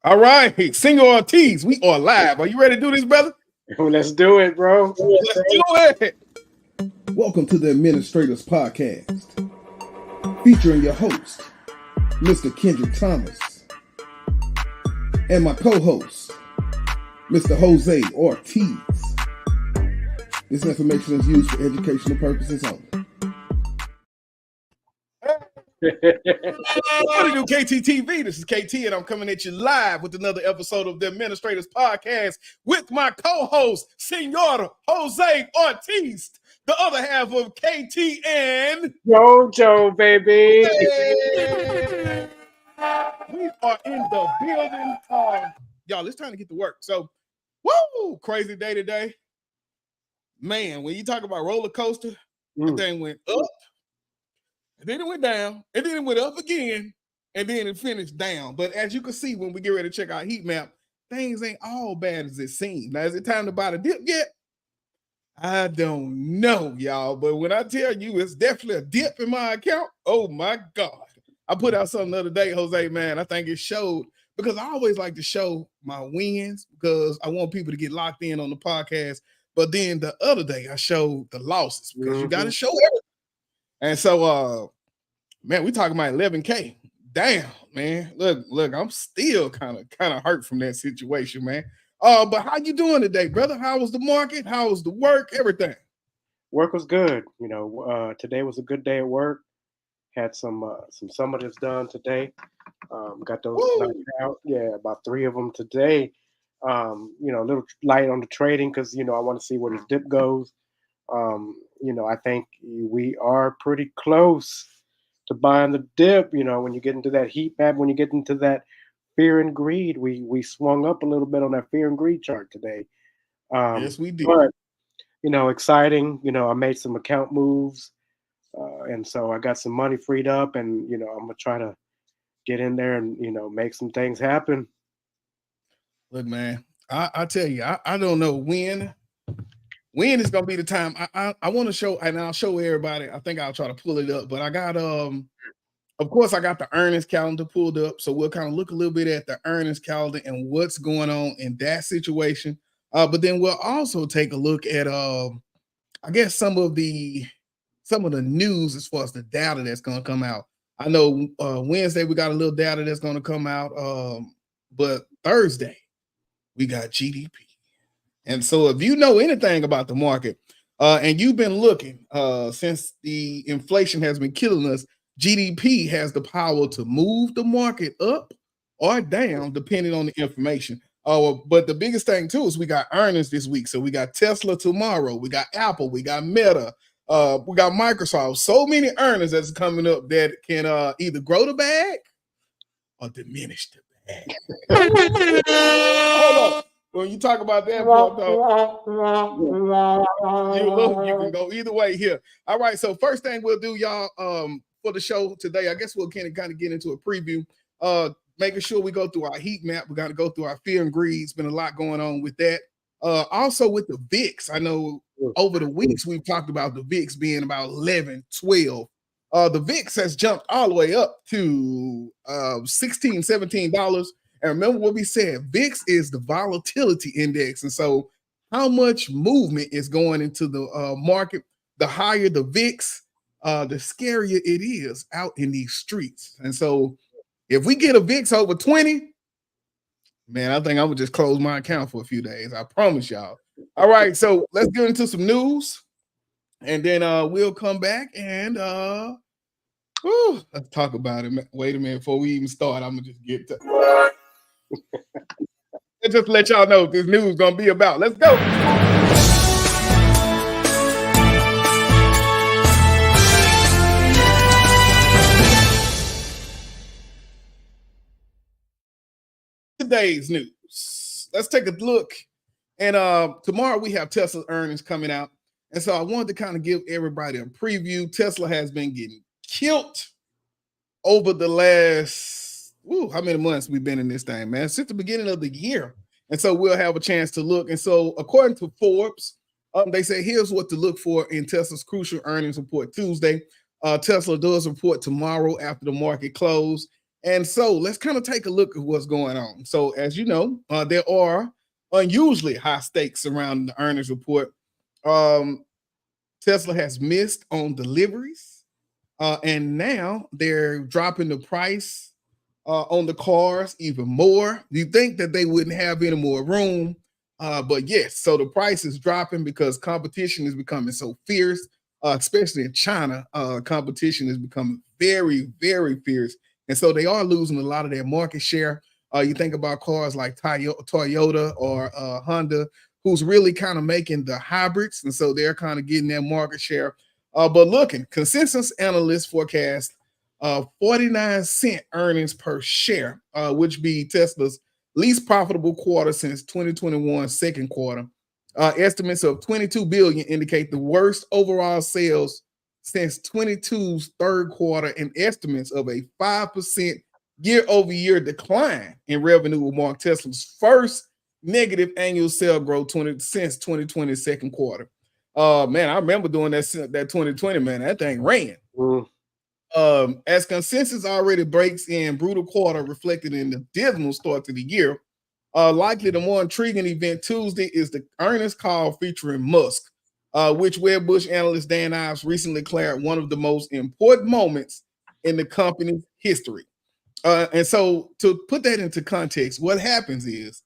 All right, Senor Ortiz, we are live. Are you ready to do this, brother? Let's do it, bro. Let's do it. Welcome to the AdminisTraders Podcast, featuring your host, Mr. Kendrick Thomas, and my co-host, Mr. Jose Ortiz. This information is used for educational purposes only. What do you do, KTTV? This is KT, and I'm coming at you live with another episode of the AdminisTraders Podcast with my co-host, Senor Jose Ortiz, the other half of KT and Jojo, baby. Hey! We are in the building. Y'all, it's time to get to work. So, woo! Crazy day today. Man, when you talk about roller coaster, the thing went up. And then it went down, and then it went up again, and then it finished down. But as you can see, when we get ready to check our heat map, things ain't all bad as it seems. Now, is it time to buy the dip yet? I don't know, y'all. But when I tell you it's definitely a dip in my account, oh my God. I put out something the other day, Jose, man. I think it showed, because I always like to show my wins because I want people to get locked in on the podcast. But then the other day, I showed the losses because you got to show everything. And so, man, we talking about 11K. Damn, man. Look, I'm still kind of hurt from that situation, man. But how you doing today, brother? How was the market? How was the work? Everything. Work was good. You know, today was a good day at work. Had some summatives done today. Got those knocked out. Yeah, about 3 of them today. You know, a little light on the trading because, you know, I want to see where this dip goes. You know, I think we are pretty close to buying the dip. You know, when you get into that heat map, when you get into that fear and greed, we swung up a little bit on that fear and greed chart today. Yes, we did. But, you know, exciting. You know, I made some account moves, and so I got some money freed up, and, you know, I'm gonna try to get in there and, you know, make some things happen. Look, man, I tell you, I don't know when is gonna be the time. I want to show, and I'll show everybody. I think I'll try to pull it up, but I got of course I got the earnings calendar pulled up, so we'll kind of look a little bit at the earnings calendar and what's going on in that situation. But then we'll also take a look at I guess some of the news as far as the data that's gonna come out. I know Wednesday we got a little data that's gonna come out, but Thursday we got GDP. And so if you know anything about the market and you've been looking since the inflation has been killing us, GDP has the power to move the market up or down depending on the information. But the biggest thing too is we got earnings this week. So we got Tesla tomorrow, we got Apple, we got Meta, we got Microsoft. So many earnings that's coming up that can either grow the bag or diminish the bag. Hold on. When you talk about that, you can go either way here. All right, so first thing we'll do, y'all, for the show today, I guess we'll kind of get into a preview, making sure we go through our heat map. We got to go through our fear and greed. It's been a lot going on with that. Also with the VIX, I know over the weeks we've talked about the VIX being about 11, 12. The VIX has jumped all the way up to $16, $17. And remember what we said, VIX is the volatility index. And so how much movement is going into the market, the higher the VIX, the scarier it is out in these streets. And so if we get a VIX over 20, man, I think I would just close my account for a few days. I promise y'all. All right, so let's get into some news. And then we'll come back and let's talk about it. Wait a minute, before we even start, I'm going to just get to... Just let y'all know what this news is gonna be about. Let's go. Today's news. Let's take a look. And tomorrow we have Tesla earnings coming out. And so I wanted to kind of give everybody a preview. Tesla has been getting killed over the last how many months we've been in this thing, man? Since the beginning of the year. And so we'll have a chance to look. And so according to Forbes, they say here's what to look for in Tesla's crucial earnings report Tuesday. Tesla does report tomorrow after the market close. And so let's kind of take a look at what's going on. So as you know, there are unusually high stakes around the earnings report. Tesla has missed on deliveries, and now they're dropping the price on the cars even more. You think that they wouldn't have any more room, but yes, so the price is dropping because competition is becoming so fierce, especially in China. Competition is becoming very, very fierce, and so they are losing a lot of their market share. You think about cars like Toyota or Honda, who's really kind of making the hybrids, and so they're kind of getting their market share. But looking, consensus analysts forecast 49-cent earnings per share, which be Tesla's least profitable quarter since 2021 second quarter. Estimates of 22 billion indicate the worst overall sales since 22's third quarter, and estimates of a 5% year-over-year decline in revenue will mark Tesla's first negative annual sales growth since 2020 second quarter. Man, I remember doing that 2020, man. That thing ran. As consensus already breaks in brutal quarter reflected in the dismal start to the year, likely the more intriguing event Tuesday is the earnings call featuring Musk, which Wedbush analyst Dan Ives recently declared one of the most important moments in the company's history. And so to put that into context, what happens is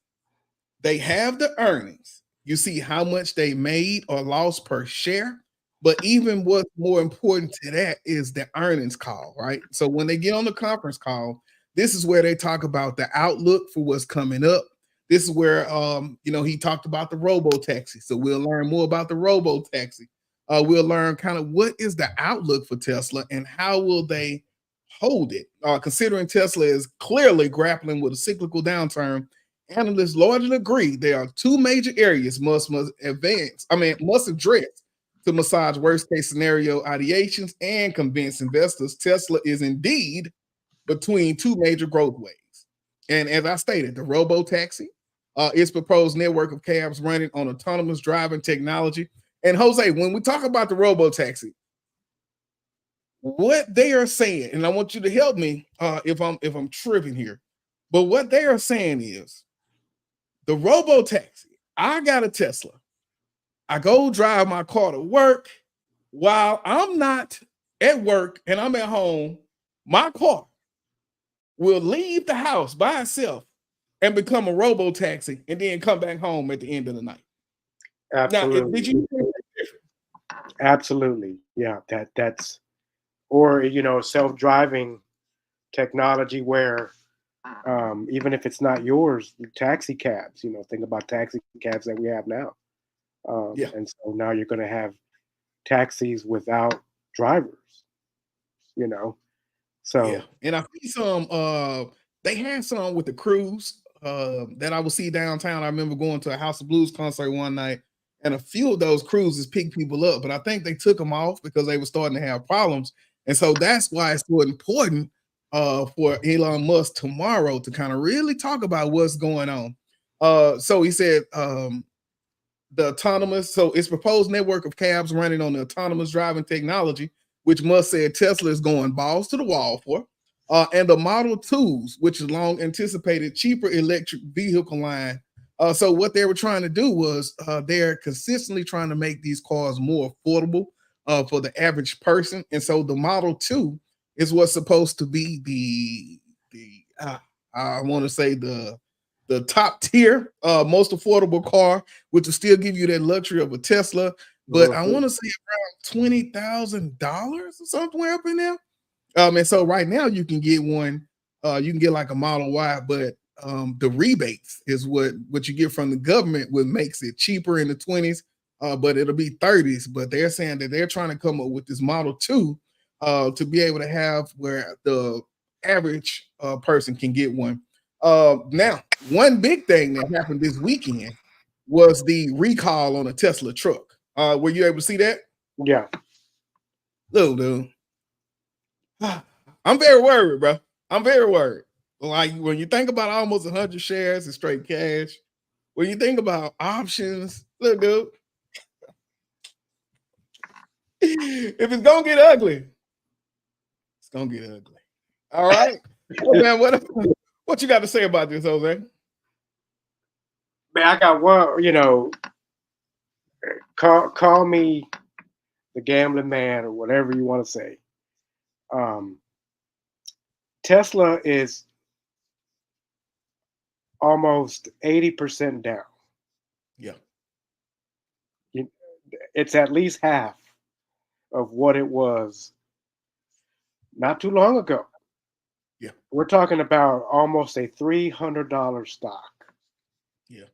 they have the earnings. You see how much they made or lost per share. But even what's more important to that is the earnings call, right? So when they get on the conference call, this is where they talk about the outlook for what's coming up. This is where, he talked about the robo-taxi. So we'll learn more about the robo-taxi. We'll learn kind of what is the outlook for Tesla and how will they hold it. Considering Tesla is clearly grappling with a cyclical downturn, analysts largely agree there are two major areas must address to massage worst case scenario ideations and convince investors Tesla is indeed between two major growth waves. And as I stated, the robo-taxi, its proposed network of cabs running on autonomous driving technology. And Jose, when we talk about the robo-taxi, what they are saying, and I want you to help me if I'm tripping here, but what they are saying is the robo-taxi, I got a Tesla. I go drive my car to work. While I'm not at work and I'm at home, my car will leave the house by itself and become a robo-taxi and then come back home at the end of the night. Absolutely. Now, did you think that's different? Absolutely. Yeah, that's or self-driving technology where even if it's not yours, taxi cabs, think about taxi cabs that we have now. And so now you're going to have taxis without drivers, So yeah, and I see some. They had some with the cruise that I would see downtown. I remember going to a House of Blues concert one night, and a few of those cruises picked people up, but I think they took them off because they were starting to have problems, and so that's why it's so important for Elon Musk tomorrow to kind of really talk about what's going on. So he said. The autonomous, so its proposed network of cabs running on the autonomous driving technology, which Musk said Tesla is going balls to the wall for, and the Model 2s, which is long anticipated cheaper electric vehicle line. So what they were trying to do was they're consistently trying to make these cars more affordable for the average person. And so the Model 2 is what's supposed to be I want to say the top tier, most affordable car, which will still give you that luxury of a Tesla. But I want to say around $20,000 or somewhere up in there. And so right now you can get one, you can get like a Model Y, but the rebates is what you get from the government, what makes it cheaper in the 20s, but it'll be 30s. But they're saying that they're trying to come up with this Model 2 to be able to have where the average person can get one. Now, one big thing that happened this weekend was the recall on a Tesla truck. Were you able to see that? Yeah. Little dude. I'm very worried, bro. I'm very worried. Like when you think about almost 100 shares in straight cash, when you think about options, look, dude. If it's gonna get ugly, it's gonna get ugly. All right. Oh, man, what you got to say about this, Jose? Man, I got one. Call me the gambling man or whatever you want to say. Tesla is almost 80% down. Yeah. It's at least half of what it was not too long ago. Yeah. We're talking about almost a $300 stock. Yeah.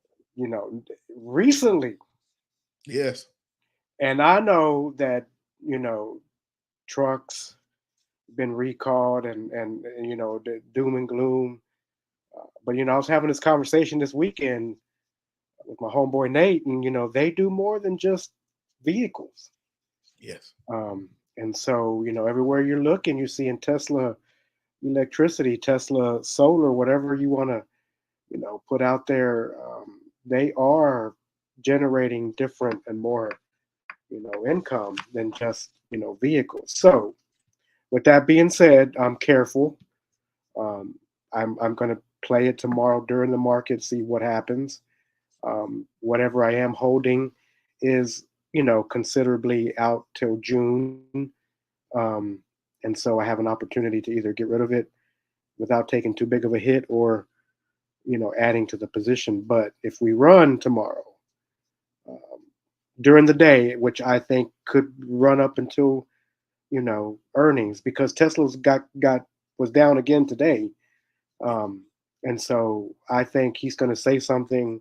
Recently. Yes. And I know that, trucks been recalled and the doom and gloom. But I was having this conversation this weekend with my homeboy Nate, and they do more than just vehicles. Yes. And so everywhere you're looking, you're seeing Tesla electricity, Tesla solar, whatever you want to put out there. They are generating different and more income than just vehicles. So with that being said, I'm careful. I'm going to play it tomorrow during the market, see what happens. Whatever I am holding is, considerably out till June. And so I have an opportunity to either get rid of it without taking too big of a hit or, adding to the position. But if we run tomorrow during the day, which I think could run up until, earnings, because Tesla's was down again today. And so I think he's going to say something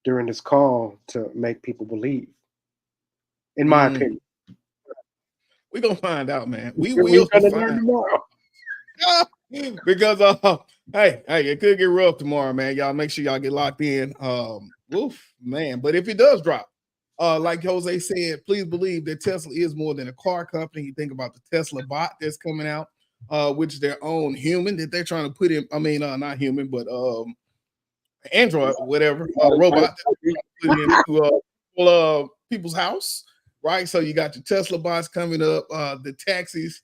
during this call to make people believe, in my opinion. We're going to find out, man. We We're will gonna find learn tomorrow. Because hey, it could get rough tomorrow, man. Y'all make sure y'all get locked in. Man. But if it does drop, like Jose said, please believe that Tesla is more than a car company. You think about the Tesla bot that's coming out, which is their own human that they're trying to put in. I mean, not human, but Android, whatever, robot that they're trying to put into people's house, right? So you got your Tesla bots coming up, the taxis.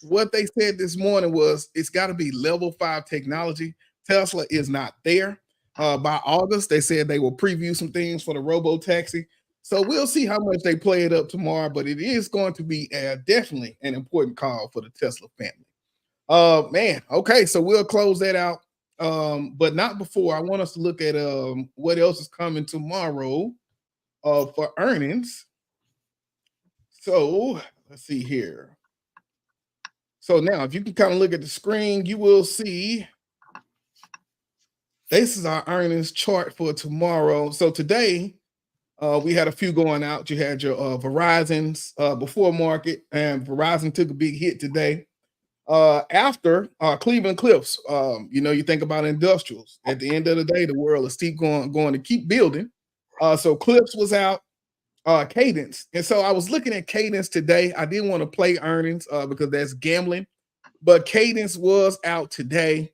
What they said this morning was it's got to be level 5 technology. Tesla is not there. By August, they said they will preview some things for the robo taxi. So we'll see how much they play it up tomorrow, but it is going to be definitely an important call for the Tesla family. Man, okay, so we'll close that out. But not before. I want us to look at what else is coming tomorrow for earnings. So let's see here. So now, if you can kind of look at the screen, you will see this is our earnings chart for tomorrow. So today, we had a few going out. You had your Verizon's before market, and Verizon took a big hit today. After Cleveland Cliffs, you think about industrials. At the end of the day, the world is going to keep building. So Cliffs was out. Cadence. And so I was looking at Cadence today. I didn't want to play earnings because that's gambling, but Cadence was out today.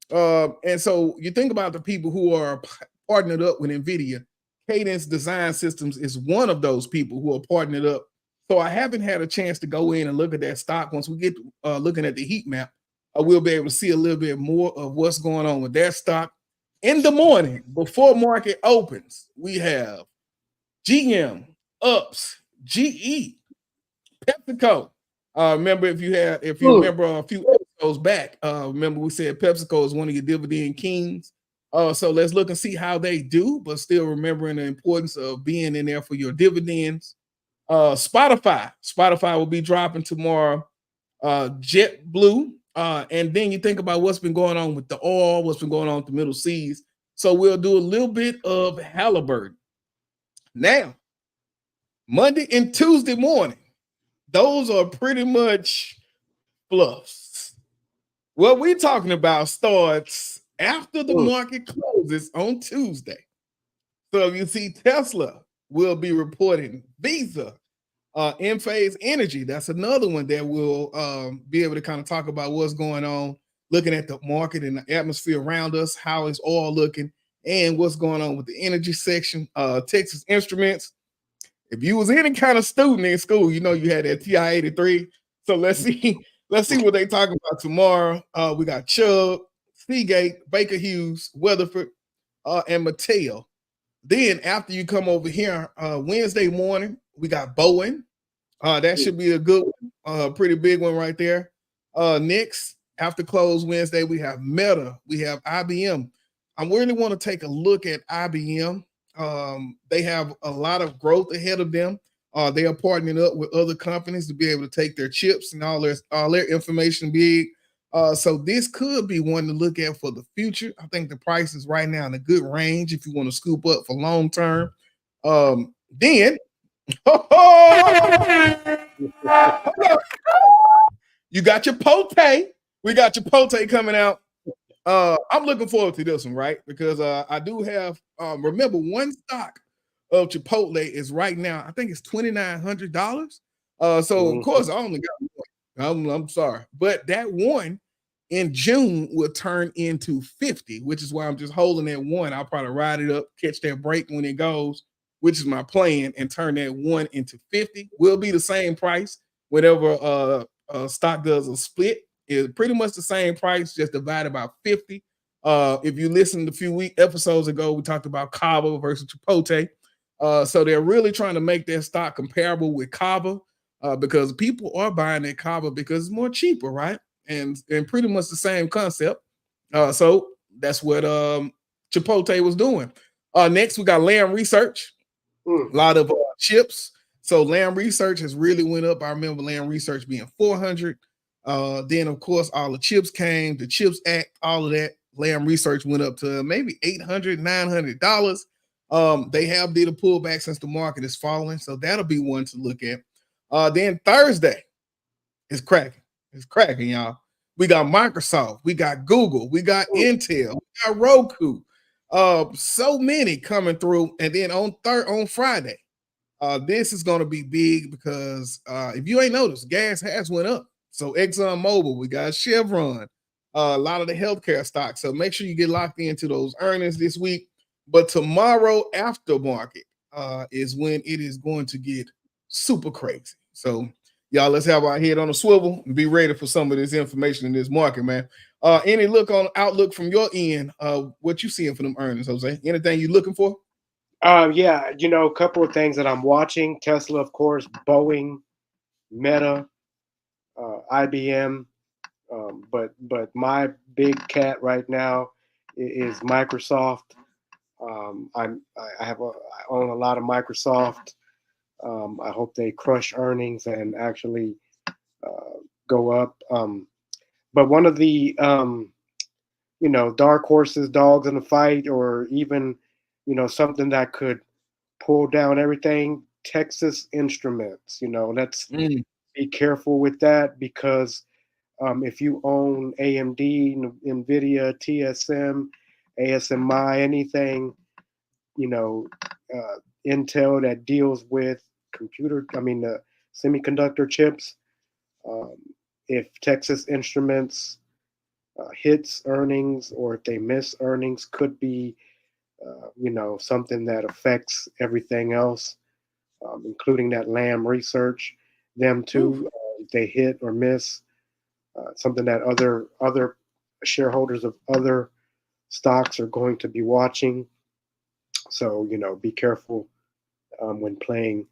And so you think about the people who are partnered up with NVIDIA. Cadence Design Systems is one of those people who are partnered up. So I haven't had a chance to go in and look at that stock. Once we get looking at the heat map, I will be able to see a little bit more of what's going on with that stock. In the morning, before market opens, we have GM, UPS, GE, PepsiCo. Remember, if you remember a few episodes back, remember we said PepsiCo is one of your dividend kings. So let's look and see how they do, but still remembering the importance of being in there for your dividends. Spotify will be dropping tomorrow. JetBlue, and then you think about what's been going on with the oil, what's been going on with the Middle Seas. So we'll do a little bit of Halliburton. Now, Monday and Tuesday morning, those are pretty much fluffs. What we're talking about starts after the market closes on Tuesday. So you see Tesla will be reporting, Visa, Enphase Energy. That's another one that will be able to kind of talk about what's going on, looking at the market and the atmosphere around us, how is oil looking, and what's going on with the energy section. Texas Instruments. If you was any kind of student in school, you had that TI-83. So let's see Let's see what they talking about tomorrow. We got Chubb, Seagate, Baker Hughes, Weatherford, and Mattel. Then after you come over here, Wednesday morning, we got Boeing. That should be a good one, pretty big one right there. Next, after close Wednesday, we have Meta, we have IBM. I really want to take a look at IBM. They have a lot of growth ahead of them. They are partnering up with other companies to be able to take their chips and all their information big. So this could be one to look at for the future. I think the price is right now in a good range if you want to scoop up for long term. Then you got your Pote. We got your Pote coming out. I'm looking forward to this one, right? Because I do have remember one stock of Chipotle is right now, I think it's $2,900. So of course I only got one. I'm sorry, but that one in June will turn into 50, which is why I'm just holding that one. I'll probably ride it up, catch that break when it goes, which is my plan, and turn that one into 50. Will be the same price whenever stock does a split. It's pretty much the same price, just divided by 50. If you listened a few episodes ago, we talked about Kava versus Chipotle. So they're really trying to make their stock comparable with Kava because people are buying that Kava because it's more cheaper, right? And pretty much the same concept. So that's what Chipotle was doing. Next, we got Lam Research. A lot of chips. So Lam Research has really went up. I remember Lam Research being 400. Then, of course, all the chips came, the CHIPS Act, all of that. Lam Research went up to maybe $800, $900. They have did a pullback since the market is falling, so that'll be one to look at. Then Thursday is cracking. It's cracking, y'all. We got Microsoft, we got Google, we got Intel, we got Roku. So many coming through. And then on Friday, this is going to be big because if you ain't noticed, gas has went up. So ExxonMobil, we got Chevron, a lot of the healthcare stocks. So make sure you get locked into those earnings this week. But tomorrow after market is when it is going to get super crazy. So y'all, let's have our head on a swivel and be ready for some of this information in this market, man. Any look on outlook from your end? What you seeing for them earnings, Jose? Anything you looking for? Yeah, a couple of things that I'm watching. Tesla, of course, Boeing, Meta, IBM. But my big cat right now is Microsoft. I own a lot of Microsoft. I hope they crush earnings and actually go up. But one of the dark horses, dogs in the fight, or even something that could pull down everything, Texas Instruments. Let's be careful with that because if you own AMD, NVIDIA, TSM, ASMI, anything, Intel that deals with the semiconductor chips, if Texas Instruments hits earnings or if they miss earnings, could be, something that affects everything else, including that Lam Research, them too. If they hit or miss, something that other shareholders of other stocks are going to be watching. So, be careful when playing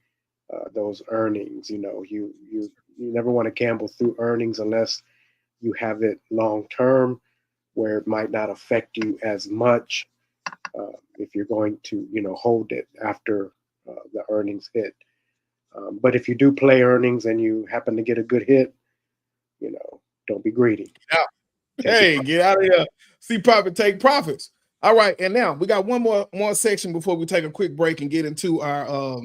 those earnings. You never want to gamble through earnings unless you have it long term, where it might not affect you as much if you're going to, hold it after the earnings hit. But if you do play earnings and you happen to get a good hit, don't be greedy. Hey, get out of here. See profit, take profits. All right, and now we got one more section before we take a quick break and get into our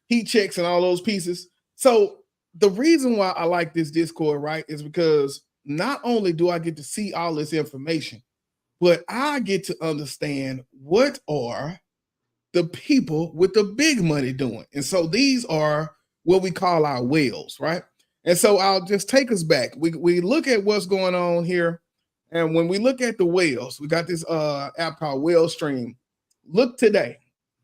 heat checks and all those pieces. So the reason why I like this Discord, right, is because not only do I get to see all this information, but I get to understand what are the people with the big money doing. And so these are what we call our whales, right? And so I'll just take us back. We look at what's going on here. And when we look at the whales, we got this app called Whale Stream. Look today,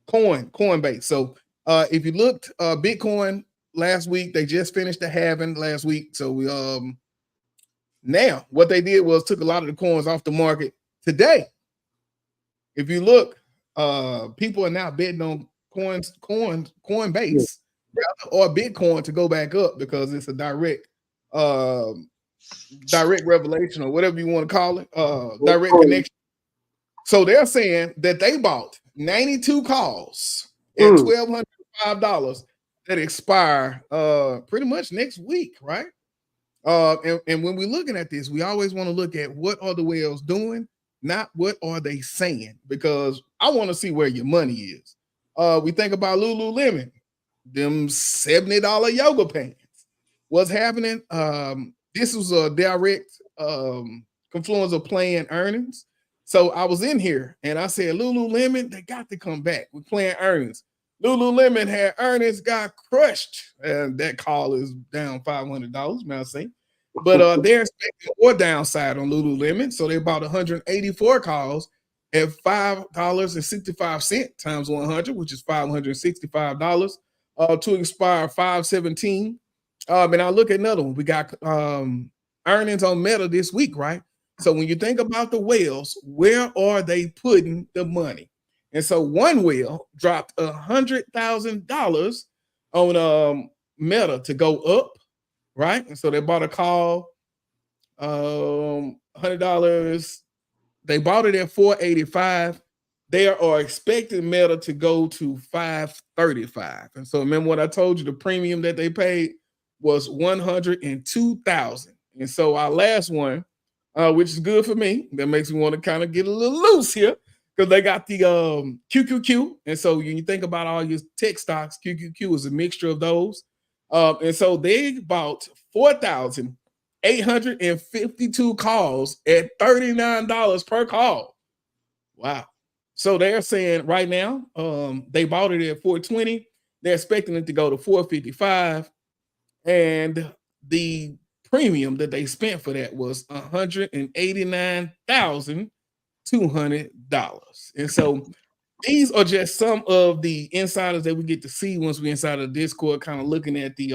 Coinbase. So if you looked, Bitcoin last week, they just finished the halving last week. So Now, what they did was took a lot of the coins off the market today. If you look, people are now betting on Coinbase or Bitcoin to go back up because it's a direct revelation or whatever you want to call it, direct connection. So they're saying that they bought 92 calls at $1,205 that expire pretty much next week, right? And when we're looking at this, we always want to look at what are the whales doing, not what are they saying, because I want to see where your money is. We think about Lululemon, them $70 yoga pants. What's happening? This was a direct confluence of playing earnings. So I was in here and I said, Lululemon, they got to come back. We're playing earnings. Lululemon had earnings, got crushed, and that call is down $500. May I say? But they're expecting more downside on Lululemon, so they bought 184 calls at $5.65 times 100, which is $565 to expire 5/17. And I look at another one. We got earnings on Meta this week, right? So when you think about the whales, where are they putting the money? And so one whale dropped $100,000 on Meta to go up, right? And so they bought a call, $100. They bought it at $485. They are expecting Meta to go to $535. And so remember what I told you, the premium that they paid was $102,000. And so our last one, which is good for me, that makes me want to kind of get a little loose here, because they got the QQQ. And so when you think about all your tech stocks, QQQ is a mixture of those. And so they bought 4,852 calls at $39 per call. Wow. So they're saying right now, they bought it at $420. They're expecting it to go to $455. And the premium that they spent for that was $189,200. And so these are just some of the insiders that we get to see once we're inside of Discord, kind of looking at the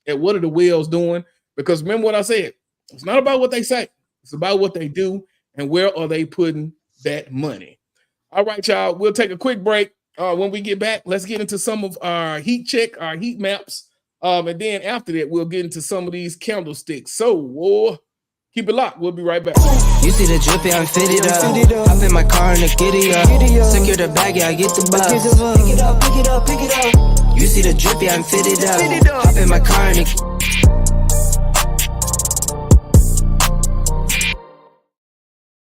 at what are the whales doing. Because remember what I said, it's not about what they say, it's about what they do and where are they putting that money. All right, y'all, we'll take a quick break. When we get back, let's get into some of our heat check, our heat maps. And then after that, we'll get into some of these candlesticks. So keep it locked. We'll be right back. You see the drippy, I'm fitted up. Hop in my car and the giddy up. Secure the bag, yeah, I get the bus. Pick it up, pick it up, pick it up. You see the drippy, I'm fitted up. Hop in my car and the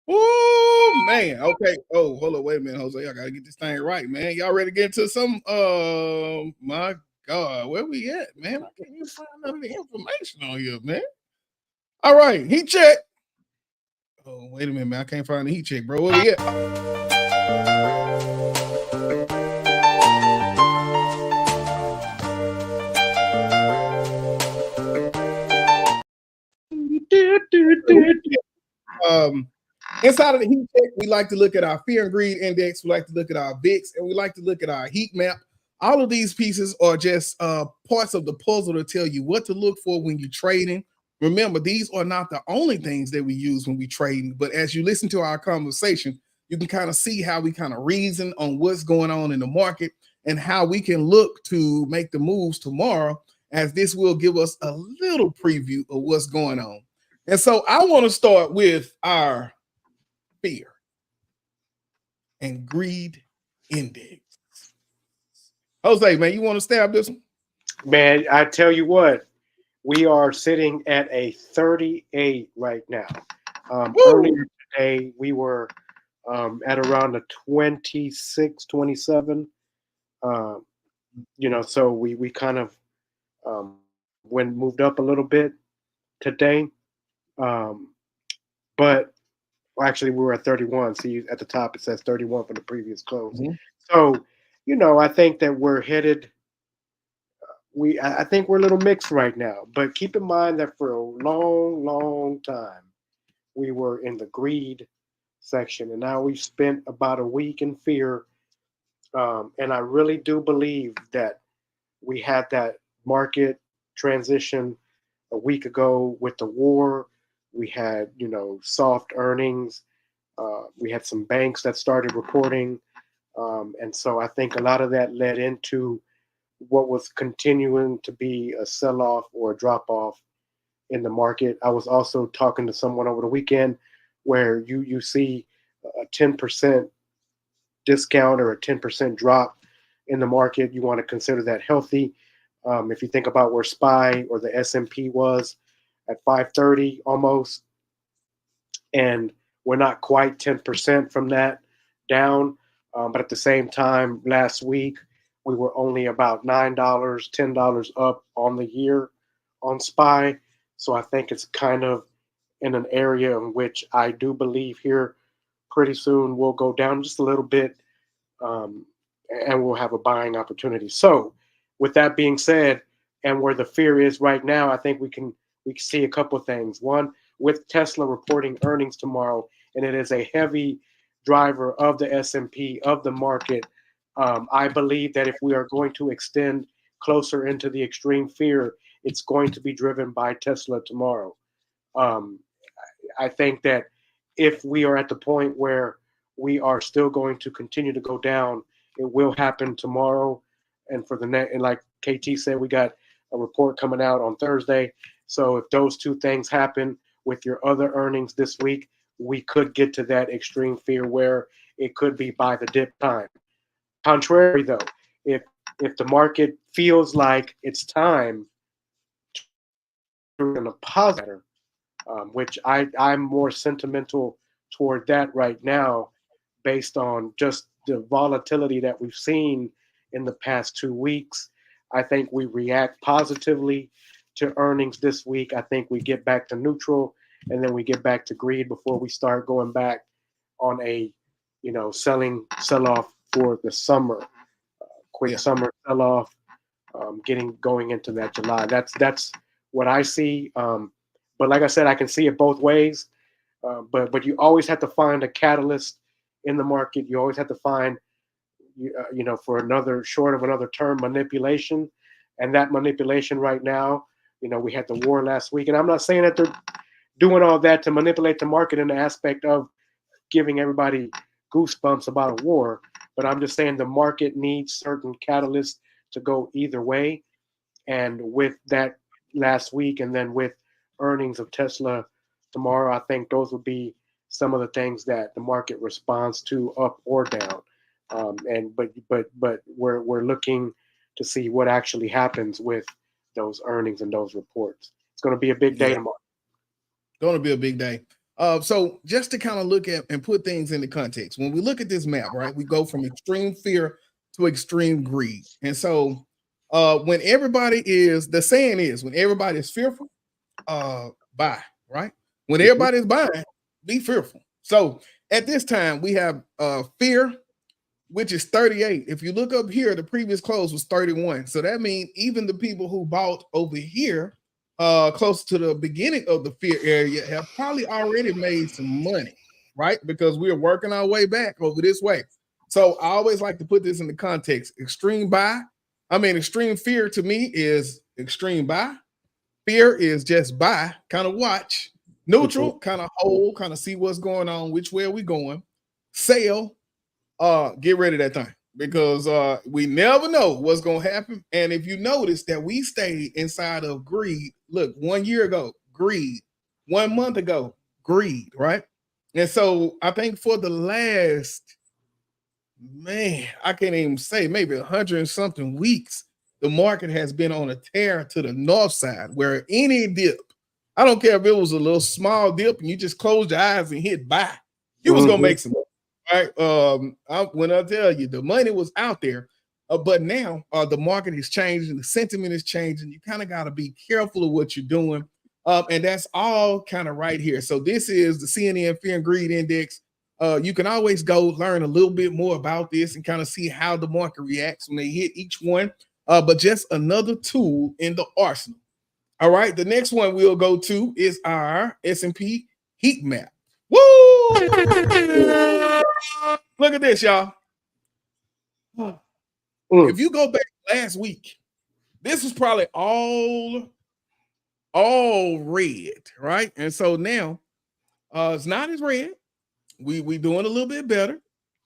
Oh man, okay. Oh, hold on, wait a minute, Jose. I gotta get this thing right, man. Y'all ready to get into some? My God, where we at, man? I can't even find none of the information on here, man. All right, heat check. Oh, wait a minute, man. I can't find the heat check, bro. Where we at? Inside of the heat check, we like to look at our fear and greed index. We like to look at our VIX, and we like to look at our heat map. All of these pieces are just parts of the puzzle to tell you what to look for when you're trading. Remember, these are not the only things that we use when we trade, but as you listen to our conversation, you can kind of see how we kind of reason on what's going on in the market and how we can look to make the moves tomorrow, as this will give us a little preview of what's going on. And so I want to start with our fear and greed index. Jose, man, you want to stab this one? Man, I tell you what, we are sitting at a 38 right now. Earlier today, we were at around a 26, 27. So we kind of moved up a little bit today. But actually, we were at 31. See, at the top, it says 31 for the previous close. Mm-hmm. So, I think that we're headed. I think we're a little mixed right now. But keep in mind that for a long, long time, we were in the greed section, and now we've spent about a week in fear. And I really do believe that we had that market transition a week ago with the war. We had, soft earnings. We had some banks that started reporting. And so I think a lot of that led into what was continuing to be a sell-off or a drop-off in the market. I was also talking to someone over the weekend where you see a 10% discount or a 10% drop in the market. You want to consider that healthy. If you think about where SPY or the S&P was at 530 almost, and we're not quite 10% from that down. But at the same time, last week, we were only about $9, $10 up on the year on SPY. So I think it's kind of in an area in which I do believe here pretty soon we'll go down just a little bit, and we'll have a buying opportunity. So with that being said, and where the fear is right now, I think we can see a couple of things. One, with Tesla reporting earnings tomorrow, and it is a heavy driver of the S&P, of the market. I believe that if we are going to extend closer into the extreme fear, it's going to be driven by Tesla tomorrow. I think that if we are at the point where we are still going to continue to go down, it will happen tomorrow. And for the next, and like KT said, we got a report coming out on Thursday. So if those two things happen with your other earnings this week, we could get to that extreme fear where it could be by the dip time. Contrary, though, if the market feels like it's time to in a positive, which I'm more sentimental toward that right now, based on just the volatility that we've seen in the past 2 weeks. I think we react positively to earnings this week. I think we get back to neutral, and then we get back to greed before we start going back on a, sell-off for the summer, quick summer sell-off, going into that July. That's what I see. But like I said, I can see it both ways. But you always have to find a catalyst in the market. You always have to find, for another short of another term, manipulation. And that manipulation right now, we had the war last week. And I'm not saying that they're doing all that to manipulate the market in the aspect of giving everybody goosebumps about a war. But I'm just saying the market needs certain catalysts to go either way. And with that last week, and then with earnings of Tesla tomorrow, I think those would be some of the things that the market responds to, up or down. But we're looking to see what actually happens with those earnings and those reports. It's going to be a big day tomorrow. Going to be a big day. So just to kind of look at and put things into context, when we look at this map, right, we go from extreme fear to extreme greed. And so when everybody is, the saying is, when everybody is fearful, buy, right? When everybody's buying, be fearful. So at this time, we have fear, which is 38. If you look up here, the previous close was 31. So that means even the people who bought over here, close to the beginning of the fear area, have probably already made some money, right? Because we're working our way back over this way. So I always like to put this into context. Extreme fear to me is extreme buy. Fear is just buy, kind of watch. Neutral, kind of hold, kind of see what's going on, which way are we going. Sell, get rid of that thing, because we never know what's going to happen. And if you notice that we stayed inside of greed, look, 1 year ago, greed. 1 month ago, greed, right? And so I think for the last, I can't even say, maybe 100 and something weeks, the market has been on a tear to the north side, where any dip, I don't care if it was a little small dip and you just closed your eyes and hit buy, you was going to make some money, right? When I tell you, the money was out there, but now the market is changing, the sentiment is changing. You kind of got to be careful of what you're doing. And that's all kind of right here. So this is the CNN Fear and Greed Index. You can always go learn a little bit more about this and kind of see how the market reacts when they hit each one. But just another tool in the arsenal. All right, the next one we'll go to is our S&P heat map. Woo! Look at this, y'all. If you go back last week, this was probably all all red, right? And so now it's not as red. We doing a little bit better,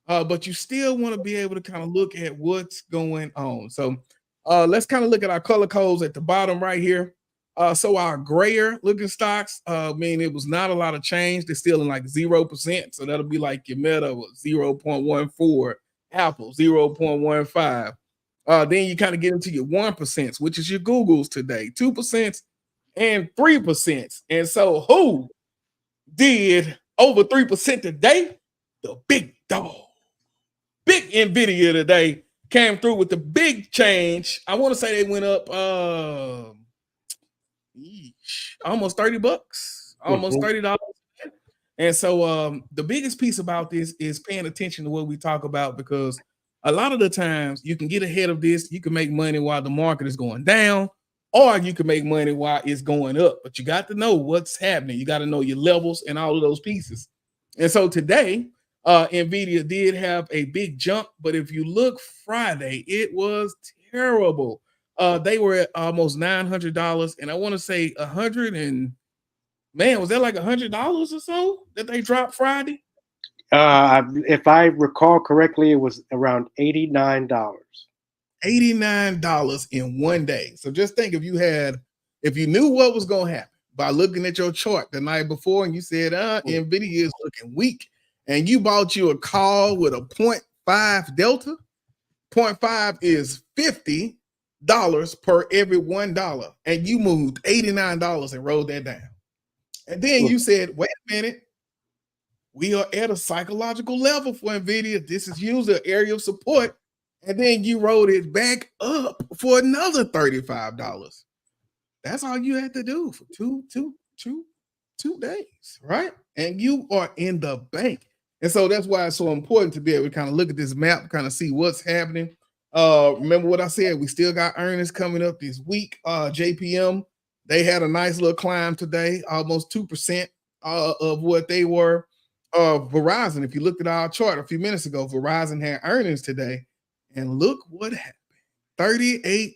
but you still want to be able to kind of look at what's going on. So let's kind of look at our color codes at the bottom right here. So our grayer looking stocks, mean it was not a lot of change. They're still in like 0%. So that'll be like your Meta was 0.14, Apple 0.15. Then you kind of get into your 1%, which is your Googles today, 2% and 3%. And so who did over 3% today? The big dog. Big Nvidia today came through with the big change. I want to say they went up almost $30, almost $30. And so the biggest piece about this is paying attention to what we talk about, because a lot of the times you can get ahead of this. You can make money while the market is going down, or you can make money while it's going up. But you got to know what's happening. You got to know your levels and all of those pieces. And so today, Nvidia did have a big jump, but if you look Friday, it was terrible. They were at almost $900, and I want to say was that like $100 or so that they dropped Friday? If I recall correctly, it was around $89. $89 in one day. So just think, if you knew what was going to happen by looking at your chart the night before, and you said, Nvidia is looking weak, and you bought you a call with a 0.5 delta. 0.5 is $50 per every $1, and you moved $89 and rolled that down. And then you said, wait a minute, we are at a psychological level for Nvidia. This is usually an area of support. And then you rolled it back up for another $35. That's all you had to do for two days, right? And you are in the bank. And so that's why it's so important to be able to kind of look at this map, kind of see what's happening. Remember what I said, we still got earnings coming up this week. JPM, they had a nice little climb today, almost 2% of what they were. Verizon, if you looked at our chart a few minutes ago, Verizon had earnings today, and look what happened, $38.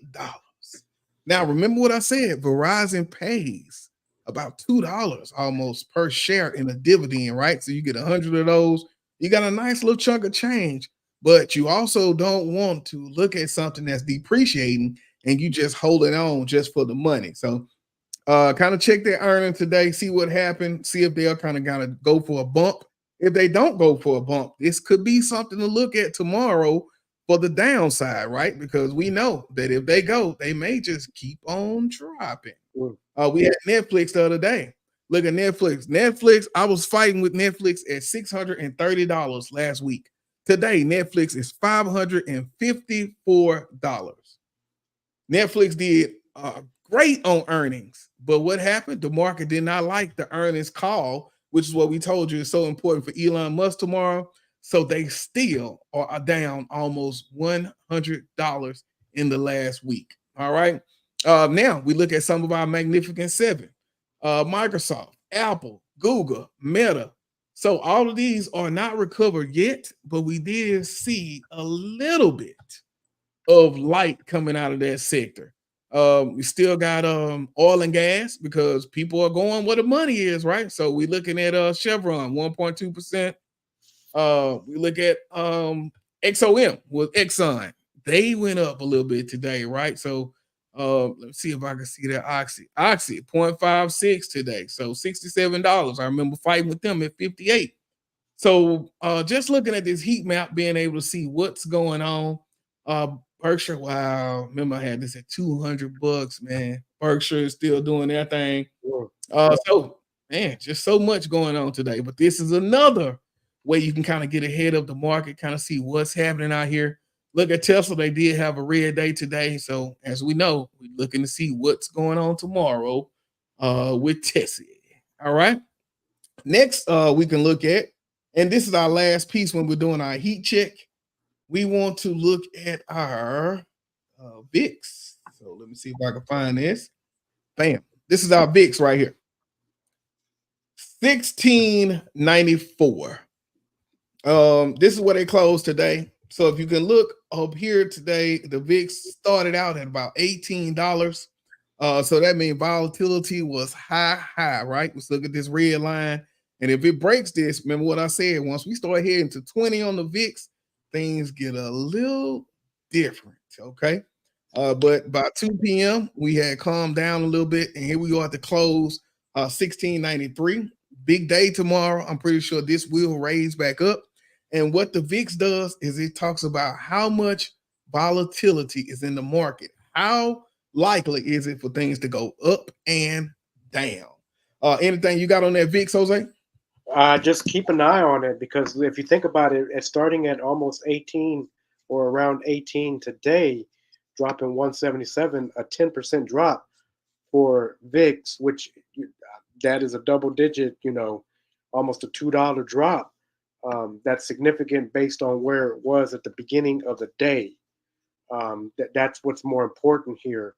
Now, remember what I said, Verizon pays about $2 almost per share in a dividend, right? So you get 100 of those. You got a nice little chunk of change, but you also don't want to look at something that's depreciating and you just holding on just for the money. So kind of check their earnings today, see what happened, see if they'll kind of go for a bump. If they don't go for a bump, this could be something to look at tomorrow for the downside, right? Because we know that if they go, they may just keep on dropping. We had Netflix the other day. Look at Netflix. Netflix, I was fighting with Netflix at $630 last week. Today, Netflix is $554. Netflix did great on earnings, but what happened? The market did not like the earnings call, which is what we told you is so important for Elon Musk tomorrow. So they still are down almost $100 in the last week. All right. Now we look at some of our Magnificent Seven, Microsoft, Apple, Google, Meta. So all of these are not recovered yet, but we did see a little bit of light coming out of that sector. We still got oil and gas because people are going where the money is, right? So we're looking at Chevron 1.2%. We look at XOM with Exxon. They went up a little bit today, right? So let's see if I can see that Oxy 0.56 today. So $67. I remember fighting with them at 58. So just looking at this heat map, being able to see what's going on. Berkshire, wow. Remember I had this at $200, man. Berkshire is still doing their thing. So man, just so much going on today. But this is another way you can kind of get ahead of the market, kind of see what's happening out here. Look at Tesla. They did have a red day today. So as we know, we're looking to see what's going on tomorrow with Tesla. All right. Next, we can look at, and this is our last piece when we're doing our heat check. We want to look at our VIX. So let me see if I can find this. Bam. This is our VIX right here. 1694. This is where they closed today. So if you can look up here today, the VIX started out at about $18. So that means volatility was high, right? Let's look at this red line. And if it breaks this, remember what I said, once we start heading to 20 on the VIX, things get a little different, okay? But by 2 p.m., we had calmed down a little bit, and here we are at the close, 1693. Big day tomorrow. I'm pretty sure this will raise back up. And what the VIX does is it talks about how much volatility is in the market. How likely is it for things to go up and down? Anything you got on that VIX, Jose? Just keep an eye on it, because if you think about it, it's starting at almost 18 or around 18 today, dropping 177, a 10% drop for VIX, which that is a double digit, almost a $2 drop. That's significant based on where it was at the beginning of the day. That's what's more important here,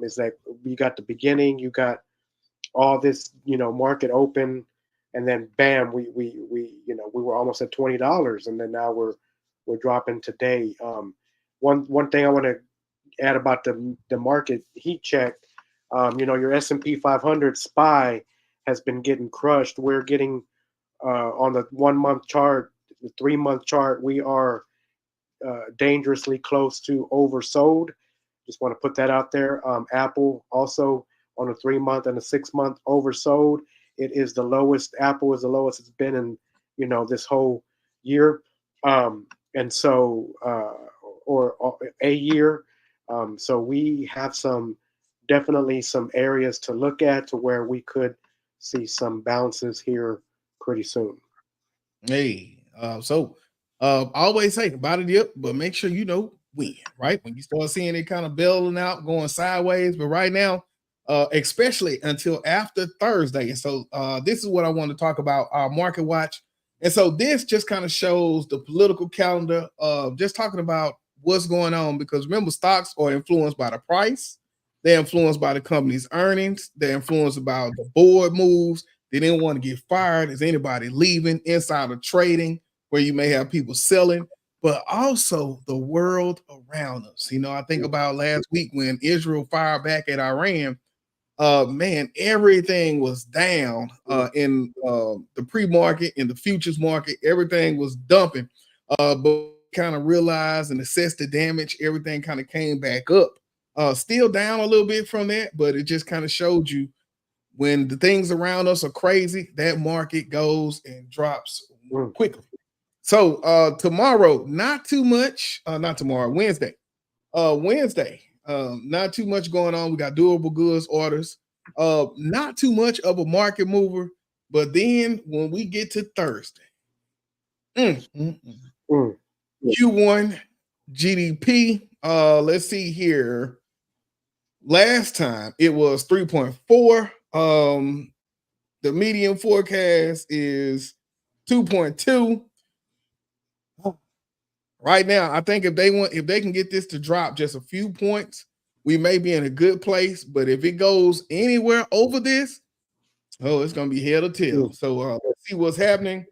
is that you got the beginning, you got all this, market open, and then bam, we were almost at $20, and then now we're dropping today. One thing I want to add about the market heat check, your S&P 500 SPY has been getting crushed. We're getting on the 1 month chart, the 3 month chart, we are dangerously close to oversold. Just want to put that out there. Apple also on a 3 month and a 6 month oversold. It is the lowest. Apple is the lowest it's been in, this whole year. And so, or a year. So we have definitely some areas to look at to where we could see some bounces here pretty soon. Hey, always say buy the dip, but make sure you know when, right? When you start seeing it kind of belling out, going sideways. But right now, especially until after Thursday. And so this is what I want to talk about, our market watch. And so this just kind of shows the political calendar of just talking about what's going on, because remember, stocks are influenced by the price. They're influenced by the company's earnings. They're influenced by the board moves. They didn't want to get fired. Is anybody leaving? Insider trading, where you may have people selling, but also the world around us. I think about last week when Israel fired back at Iran. Man, everything was down in the pre-market, in the futures market. Everything was dumping, but kind of realized and assessed the damage. Everything kind of came back up. Still down a little bit from that, but it just kind of showed you when the things around us are crazy, that market goes and drops quickly. So tomorrow, not too much. Not tomorrow, Wednesday. Not too much going on. We got durable goods orders. Not too much of a market mover. But then when we get to Thursday, Q1 GDP. Let's see here. Last time it was 3.4. The median forecast is 2.2. Right now, I think if they can get this to drop just a few points, we may be in a good place. But if it goes anywhere over this, it's gonna be hell to tell. So let's see what's happening.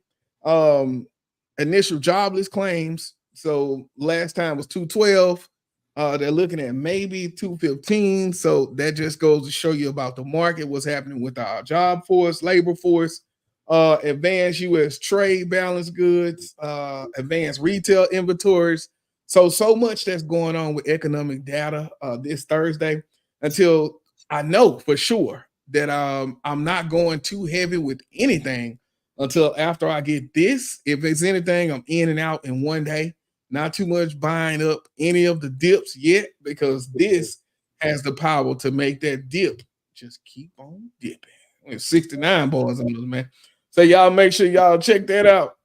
Initial jobless claims. So last time was 212. They're looking at maybe 215. So that just goes to show you about the market, what's happening with our job force, labor force, advanced U.S. trade balance goods, advanced retail inventories. So much that's going on with economic data this Thursday, until I know for sure that I'm not going too heavy with anything until after I get this. If it's anything, I'm in and out in one day. Not too much buying up any of the dips yet, because this has the power to make that dip just keep on dipping. 69 boys on this, man. So y'all make sure y'all check that out.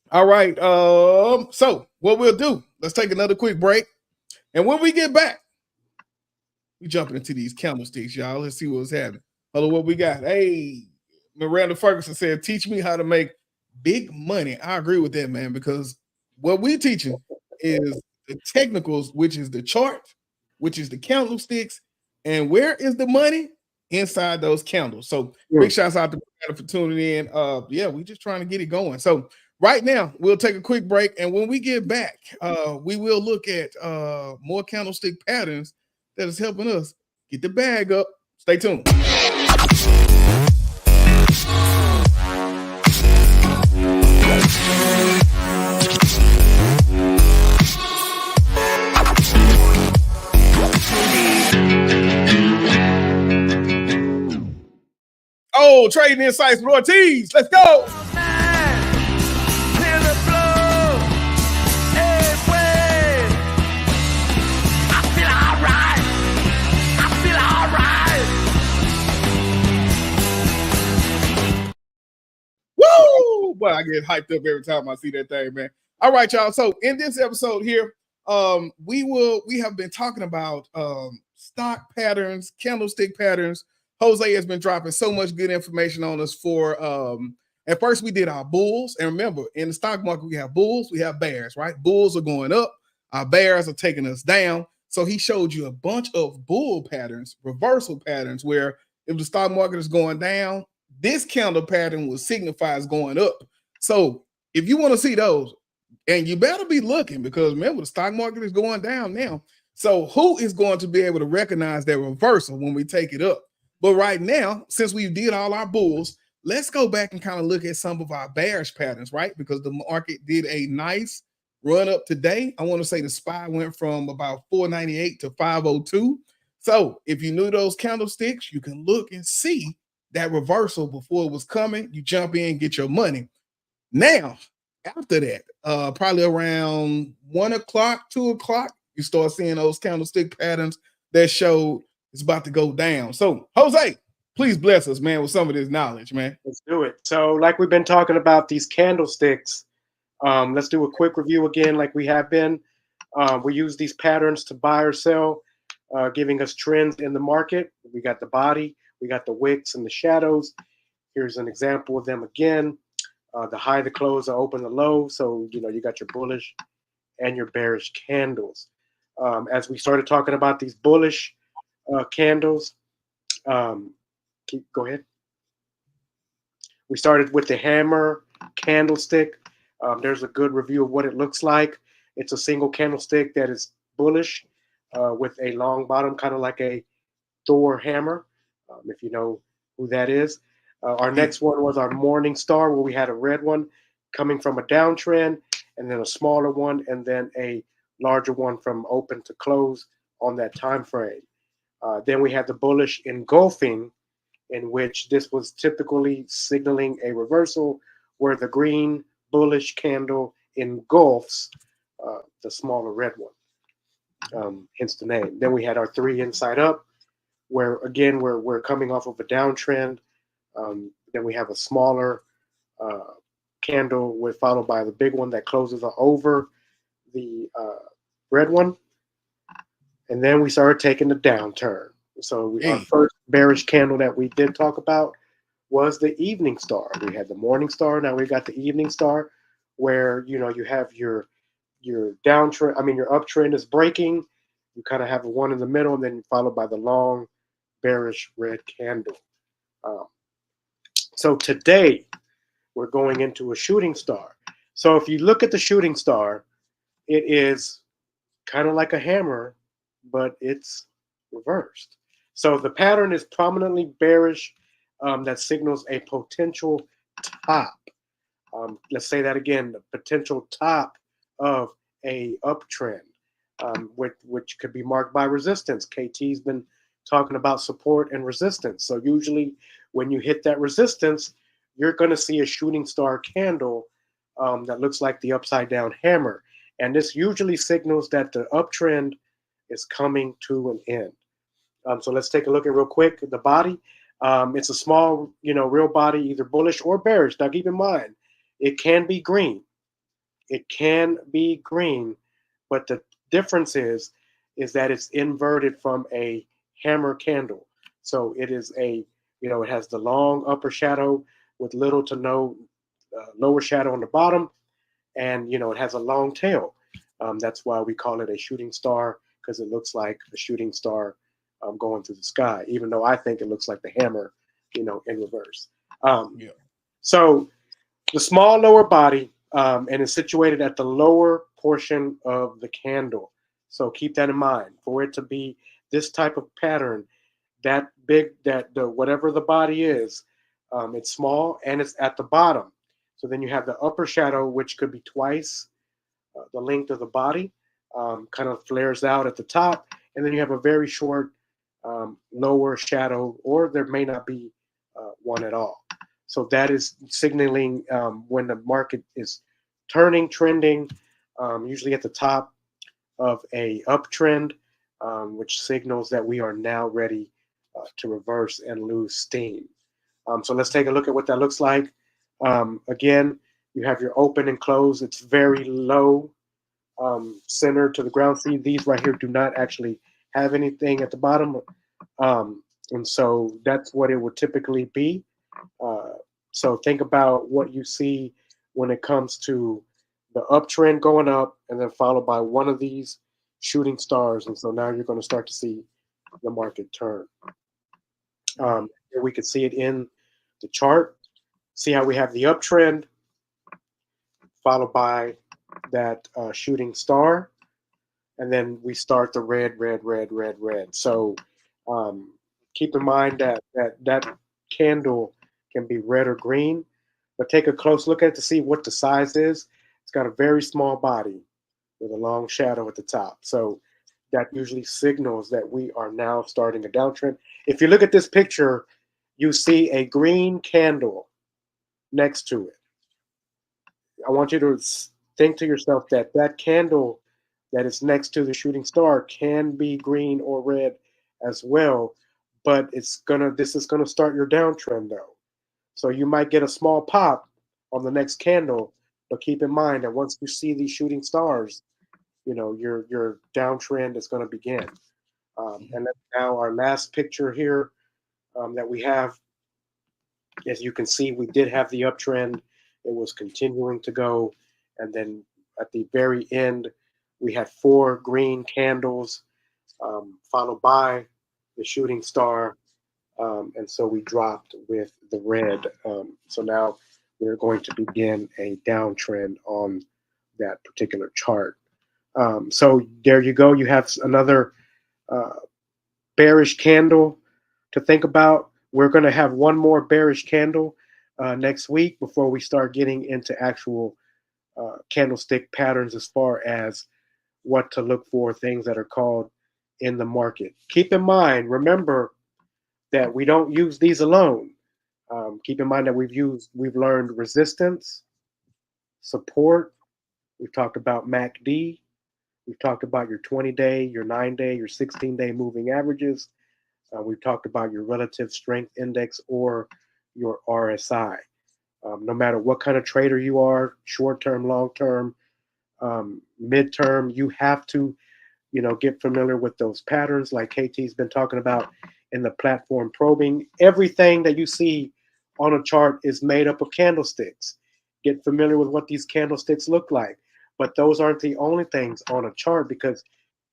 All right. So what we'll do, let's take another quick break. And when we get back, we jumping into these candlesticks, y'all. Let's see what's happening. Hello, what we got? Hey, Miranda Ferguson said, teach me how to make big money. I agree with that, man, because what we're teaching is the technicals, which is the chart, which is the candlesticks, and where is the money? Inside those candles. So big shouts out to Miranda for tuning in. We just trying to get it going. So right now, we'll take a quick break, and when we get back, we will look at more candlestick patterns that is helping us get the bag up. Stay tuned. Oh, Trading Insights with Ortiz. Let's go. Woo! Boy, I get hyped up every time I see that thing, man. All right, y'all. So in this episode here, we have been talking about stock patterns, candlestick patterns. Jose has been dropping so much good information on us for at first we did our bulls. And remember, in the stock market, we have bulls, we have bears, right? Bulls are going up, our bears are taking us down. So he showed you a bunch of bull patterns, reversal patterns, where if the stock market is going down, this candle pattern will signify it's going up. So if you want to see those, and you better be looking, because remember, the stock market is going down now. So who is going to be able to recognize that reversal when we take it up? But right now, since we did all our bulls, let's go back and kind of look at some of our bearish patterns, right? Because the market did a nice run up today. I want to say the SPY went from about 498 to 502. So if you knew those candlesticks, you can look and see that reversal before it was coming. You jump in, get your money. Now, after that, probably around 1 o'clock, 2 o'clock, you start seeing those candlestick patterns that showed it's about to go down. So, Jose, please bless us, man, with some of this knowledge, man. Let's do it. So, like we've been talking about these candlesticks, let's do a quick review again, like we have been. We use these patterns to buy or sell, giving us trends in the market. We got the body, we got the wicks and the shadows. Here's an example of them again. The high, the close, the open, the low. So, you got your bullish and your bearish candles. As we started talking about these bullish candles, go ahead. We started with the hammer candlestick. There's a good review of what it looks like. It's a single candlestick that is bullish with a long bottom, kind of like a Thor hammer, if you know who that is. Our next one was our morning star, where we had a red one coming from a downtrend, and then a smaller one, and then a larger one from open to close on that time frame. Then we had the bullish engulfing, in which this was typically signaling a reversal, where the green bullish candle engulfs the smaller red one, hence the name. Then we had our 3 inside up, where again we're coming off of a downtrend. Then we have a smaller candle followed by the big one that closes over the red one. And then we started taking the downturn. So our first bearish candle that we did talk about was the evening star. We had the morning star. Now we got the evening star, where you have your downtrend. I mean, your uptrend is breaking. You kind of have a one in the middle, and then followed by the long bearish red candle. So today we're going into a shooting star. So if you look at the shooting star, it is kind of like a hammer, but it's reversed. So the pattern is prominently bearish. That signals a potential top. Let's say that again, the potential top of a uptrend, which could be marked by resistance. KT's been talking about support and resistance. So usually when you hit that resistance, you're going to see a shooting star candle that looks like the upside down hammer. And this usually signals that the uptrend is coming to an end. So let's take a look at real quick the body. It's a small, real body, either bullish or bearish. Now keep in mind, it can be green. It can be green, but the difference is that it's inverted from a hammer candle. So it is it has the long upper shadow with little to no lower shadow on the bottom, and it has a long tail. That's why we call it a shooting star, because it looks like a shooting star going through the sky, even though I think it looks like the hammer, in reverse. So the small lower body, and is situated at the lower portion of the candle. So keep that in mind. For it to be this type of pattern, that big, that the whatever the body is, it's small and it's at the bottom. So then you have the upper shadow, which could be twice the length of the body, kind of flares out at the top, and then you have a very short lower shadow, or there may not be one at all. So that is signaling when the market is turning, trending, usually at the top of a uptrend, which signals that we are now ready to reverse and lose steam. So let's take a look at what that looks like. Again, you have your open and close. It's very low, center to the ground. See, these right here do not actually have anything at the bottom. And so that's what it would typically be. So think about what you see when it comes to the uptrend going up and then followed by one of these shooting stars. And so now you're going to start to see the market turn. Here we can see it in the chart. See how we have the uptrend followed by that shooting star. And then we start the red, red, red, red, red. So keep in mind that that candle can be red or green, but take a close look at it to see what the size is. It's got a very small body with a long shadow at the top. So that usually signals that we are now starting a downtrend. If you look at this picture, you see a green candle next to it. I want you to think to yourself that that candle that is next to the shooting star can be green or red as well, but this is gonna start your downtrend though. So you might get a small pop on the next candle, but keep in mind that once you see these shooting stars, you know your downtrend is going to begin. And then now our last picture here that we have, as you can see, we did have the uptrend. It was continuing to go, and then at the very end, we had 4 green candles, followed by the shooting star. And so we dropped with the red. So now we're going to begin a downtrend on that particular chart. So there you go. You have another bearish candle to think about. We're going to have one more bearish candle next week before we start getting into actual candlestick patterns as far as what to look for, things that are called in the market. Keep in mind, remember that we don't use these alone. Keep in mind that we've learned resistance, support. We've talked about MACD. We've talked about your 20-day, your 9-day, your 16-day moving averages. We've talked about your relative strength index or your RSI. No matter what kind of trader you are, short-term, long-term, mid-term, you have to, get familiar with those patterns like KT's been talking about in the platform probing. Everything that you see on a chart is made up of candlesticks. Get familiar with what these candlesticks look like. But those aren't the only things on a chart because,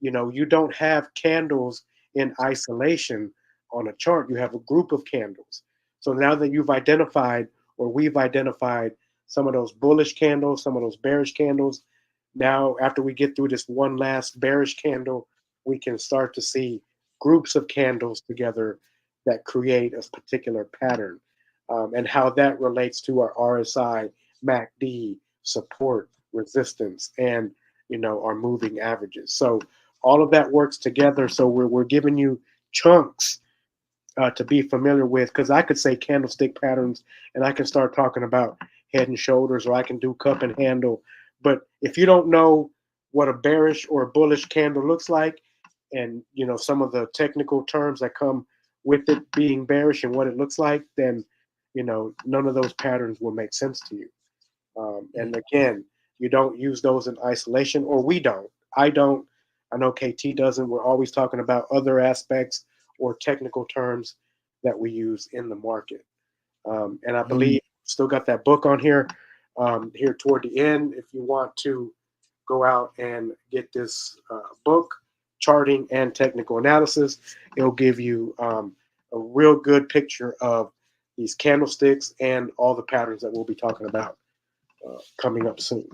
you don't have candles in isolation on a chart. You have a group of candles. So now that you've identified, or we've identified, some of those bullish candles, some of those bearish candles, now after we get through this one last bearish candle, we can start to see groups of candles together that create a particular pattern, and how that relates to our RSI, MACD, support, resistance, and our moving averages. So all of that works together. So we're giving you chunks to be familiar with, because I could say candlestick patterns and I can start talking about head and shoulders, or I can do cup and handle. But if you don't know what a bearish or a bullish candle looks like, and some of the technical terms that come with it being bearish and what it looks like, then none of those patterns will make sense to you. And again, you don't use those in isolation, or we don't. I don't. I know KT doesn't. We're always talking about other aspects or technical terms that we use in the market. And I believe still got that book on here, here toward the end. If you want to go out and get this book, Charting and Technical Analysis, it'll give you a real good picture of these candlesticks and all the patterns that we'll be talking about coming up soon.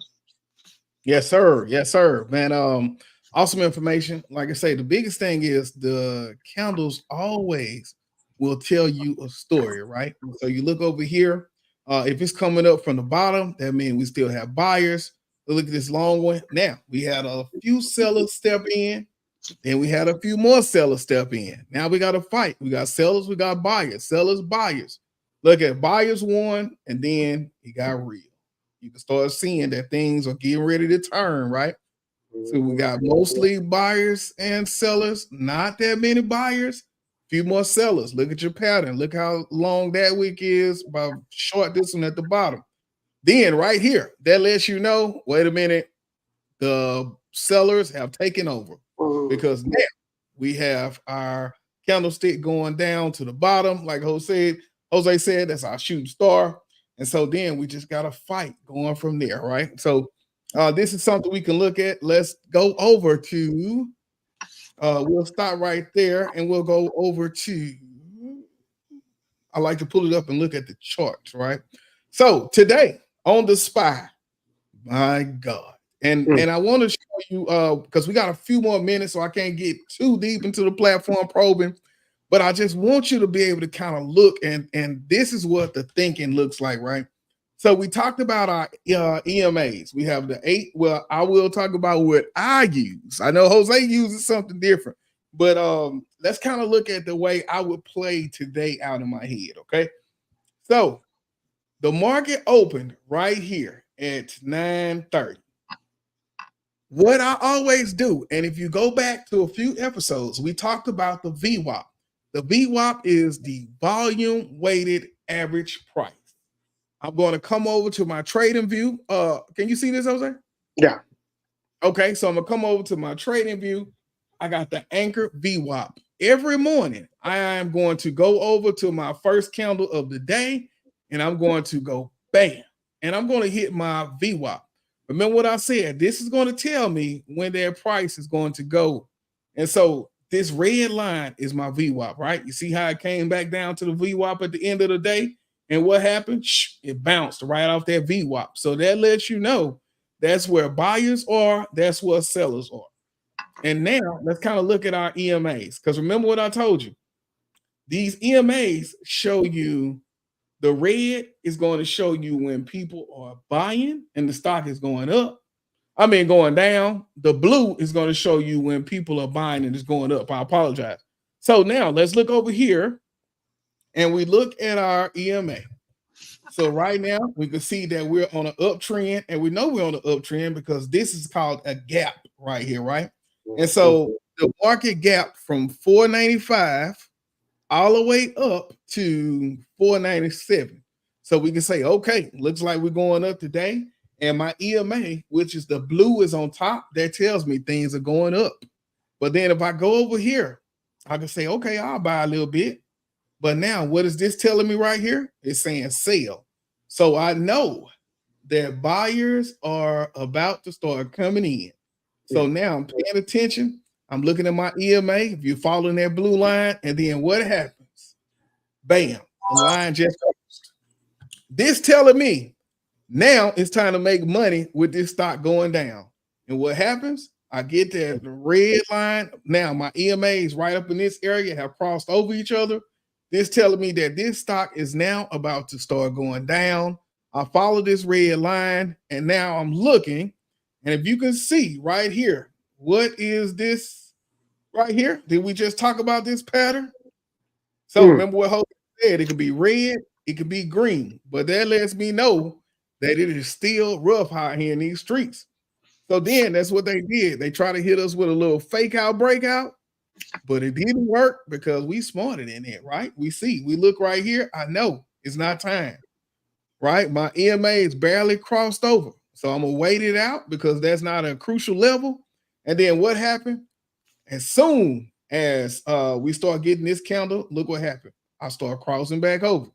Yes, sir. Yes, sir, man. Awesome information. Like I say, the biggest thing is the candles always will tell you a story, right? So you look over here. If it's coming up from the bottom, that means we still have buyers. Look at this long one. Now we had a few sellers step in, then we had a few more sellers step in. Now we got a fight. We got sellers, we got buyers, sellers, buyers. Look at buyers won, and then it got real. You can start seeing that things are getting ready to turn, right? So we got mostly buyers and sellers, not that many buyers, few more sellers. Look at your pattern. Look how long that wick is, about short this one at the bottom. Then right here, that lets you know, wait a minute, the sellers have taken over because now we have our candlestick going down to the bottom. Like Jose said, that's our shooting star. And so then we just got a fight going from there, right? So this is something we can look at. Let's go over to, we'll start right there and we'll go over to, I like to pull it up and look at the charts, right? So today on the SPY, my God. And I want to show you, because we got a few more minutes, so I can't get too deep into the platform probing, but I just want you to be able to kind of look, and this is what the thinking looks like, right? So we talked about our EMAs. We have the 8. Well, I will talk about what I use. I know Jose uses something different, but let's kind of look at the way I would play today out in my head, okay? So the market opened right here at 9:30. What I always do, and if you go back to a few episodes, we talked about the VWAP. The VWAP is the volume weighted average price. I'm going to come over to my trading view. Can you see this, Jose? Yeah. Okay, so I'm going to come over to my trading view. I got the anchor VWAP. Every morning, I am going to go over to my first candle of the day, and I'm going to go bam, and I'm going to hit my VWAP. Remember what I said? This is going to tell me when their price is going to go. And so this red line is my VWAP, right? You see how it came back down to the VWAP at the end of the day? And what happened? It bounced right off that VWAP. So that lets you know that's where buyers are, that's where sellers are. And now let's kind of look at our EMAs, because remember what I told you. These EMAs show you, the red is going to show you when people are buying and the stock is going up. I mean, going down. The blue is going to show you when people are buying and it's going up. I apologize. So now let's look over here and we look at our EMA. So right now we can see that we're on an uptrend, and we know we're on an uptrend because this is called a gap right here, right? And so the market gap from 495 all the way up to 497. So we can say, okay, looks like we're going up today. And my EMA, which is the blue, is on top. That tells me things are going up. But then if I go over here, I can say, okay, I'll buy a little bit. But now what is this telling me right here? It's saying sell. So I know that buyers are about to start coming in. So now I'm paying attention. I'm looking at my EMA. If you're following that blue line, and then what happens? Bam, the line just closed. This telling me now it's time to make money with this stock going down. And what happens? I get that red line. Now my EMAs right up in this area have crossed over each other. This telling me that this stock is now about to start going down. I follow this red line, and now I'm looking. And if you can see right here, what is this right here? Did we just talk about this pattern? So remember what Hope said, it could be red, it could be green, but that lets me know that it is still rough out here in these streets. So then that's what they did. They try to hit us with a little fake out breakout, but it didn't work because we smarter than it, right? We look right here. I know it's not time, right? My EMA is barely crossed over. So I'm going to wait it out because that's not a crucial level. And then what happened? As soon as we start getting this candle, look what happened. I start crossing back over.